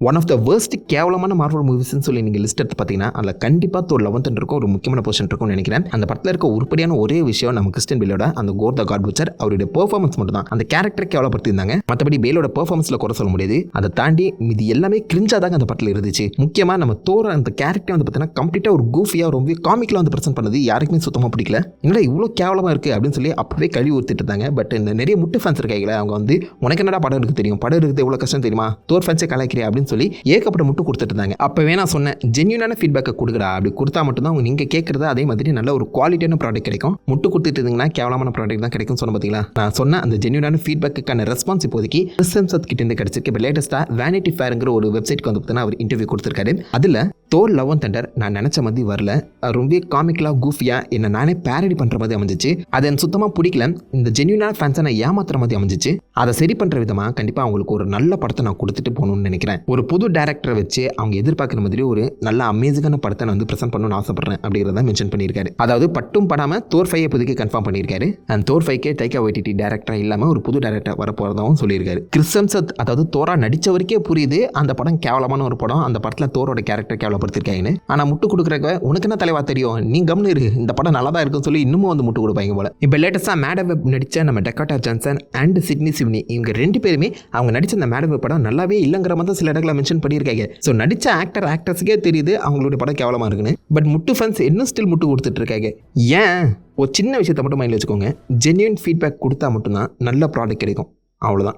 One of the worst கேவலமான Marvel மூவிஸ்ன்னு சொல்லி நீங்கள் லிஸ்ட் எடுத்து பார்த்தீங்கன்னா அதில் கண்டிப்பாக Thor Love and Thunder இருக்கும் ஒரு முக்கியமான போர்ஷன் இருக்கும்னு நினைக்கிறேன். அந்த படத்தில் இருக்க உருப்படியான ஒரே விஷயம் நம்ம கிறிஸ்டியன் பேலோட அந்த கோர் த காட் புச்சர் அவருடைய பெர்ஃபார்மன்ஸ் மட்டும் தான். அந்த கேரக்டரை கேவலப்படுத்திருந்தாங்க. மற்றபடி பேலோட பெர்ஃபார்மன்ஸில் குறை சொல்ல முடியாது. அதை தாண்டி இது எல்லாமே கிரிஞ்சாக தாங்க அந்த படத்தில் இருந்துச்சு. முக்கியமாக நம்ம தோர் அந்த கேரக்டர் வந்து பார்த்தீங்கன்னா கம்ப்ளீட்டாக ஒரு கூஃபியாக ரொம்ப காமிக்கலாக வந்து ப்ரெசென்ட் பண்ணது யாருக்குமே சுத்தமாக பிடிக்கல. என்னடா இவ்வளோ கேவலமாக இருக்குது அப்படின்னு சொல்லி அப்பவே கழுவி ஊற்றிட்டு இருந்தாங்க. பட் இந்த நிறைய முட்டு ஃபேன்ஸ் இருக்காங்களே அவங்க வந்து உனக்கு என்னடா படம் இருக்குது தெரியும், படம் இருக்குது எவ்வளோ கஷ்டம் தெரியுமா, தோர் ஃபேன்ஸே கலாய்க்கிறேன் அப்படின்னு சொல்லி ஏகப்பட்ட முட்டு கொடுத்துட்டு இருந்தாங்க. அப்போவே நான் சொன்னேன் ஜென்யூனான ஃபீட்பேக்கை கொடுக்குறா, அப்படி கொடுத்தா மட்டும்தான் அவங்க நீங்கள் கேட்குறது அதே மாதிரி நல்ல ஒரு குவாலிட்டியான ப்ராடக்ட் கிடைக்கும். முட்டு கொடுத்துட்டு இருந்தீங்கன்னா கேவலமான ப்ராடக்ட் தான் கிடைக்கும் சொன்ன பார்த்தீங்களா. நான் சொன்ன அந்த ஜென்யூனான ஃபீட்பேக்கான ரெஸ்பான்ஸ் இப்போதைக்கு கிறிஸ்டியன் கிட்ட இருந்து கிடைச்சிருக்கு. இப்போ லேட்டஸ்ட்டாக வேனிட்டி ஃபேருங்கிற ஒரு வெப்சைட்க்கு வந்து பார்த்தீங்கன்னா அவர் இன்டர்வியூ கொடுத்துருக்காரு. அதில் Thor Love and Thunder நான் நினச்ச மாதிரி வரல, ரொம்ப காமிக்கலாக கூஃபியாக என்ன நானே பேரடி பண்ணுற மாதிரி அமைஞ்சிச்சு. அது எனக்கு சுத்தமாக பிடிக்கல. இந்த ஜென்யூனான ஃபேன்ஸை நான் ஏமாத்துற மாதிரி அமைஞ்சிச்சு. அதை சரி பண்ணுற விதமாக கண்டிப்பாக அவங்களுக்கு ஒரு நல்ல படத்தை நான் கொடுத்துட்டு போகணும்னு நினைக்கிறேன். ஒரு புது டேரக்டரை வச்சு அவங்க எதிர்பார்க்குற மாதிரி ஒரு நல்ல அமேசிங்கான படத்தை நான் வந்து ப்ரெசென்ட் பண்ணணும்னு ஆசைப்படுறேன் அப்படிங்கிறத மென்ஷன் பண்ணியிருக்காரு. அதாவது பட்டும் படாமல் Thor 5 இப்போதைக்கு கன்ஃபார்ம் பண்ணியிருக்காரு. அந்த Thor 5 டைக்கா வைட்டிட்டி டேரக்டராக இல்லாமல் ஒரு புது டேரக்டர் வரப்போகிறதாகவும் சொல்லியிருக்காரு. கிறிஸ்டியன் அதாவது தோரா நடித்தவருக்கே புரியுது அந்த படம் கேவலமான ஒரு படம், அந்த படத்தில் தோரோட கேரக்டர் கேவலப்படுத்திருக்காங்கன்னு. ஆனால் முட்டு கொடுக்குறக்க உனக்கு என்ன தலைவா தெரியும், நீ கம்னு இருக்கு, இந்த படம் நல்லா தான் இருக்குன்னு சொல்லி இன்னமும் வந்து முட்டு கொடுப்பாங்க போல. இப்போ லேட்டஸ்ட்டாக மேடம் வெப் நடித்த நம்ம டக்காட்டா ஜான்சன் அண்ட் சிட்னி சிவ்னி இவங்க 2 பேருமே அவங்க நடித்த அந்த மேடம் வெப் படம் நல்லாவே இல்லைங்கிற மாதிரி தான் சில இடங்களை மென்ஷன் பண்ணியிருக்காங்க. ஸோ நடித்த ஆக்டர்ஸுக்கே தெரியுது அவங்களுடைய படம் கேவலமாக இருக்குன்னு. பட் முட்டு ஃபேன்ஸ் இன்னும் ஸ்டில் முட்டு கொடுத்துட்டு இருக்காங்க. ஏன் ஒரு சின்ன விஷயத்தை மட்டும் மைண்டில் வச்சுக்கோங்க, ஜென்யூன் ஃபீட்பேக் கொடுத்தா மட்டும்தான் நல்ல ப்ராடக்ட் கிடைக்கும். அவ்வளோதான்.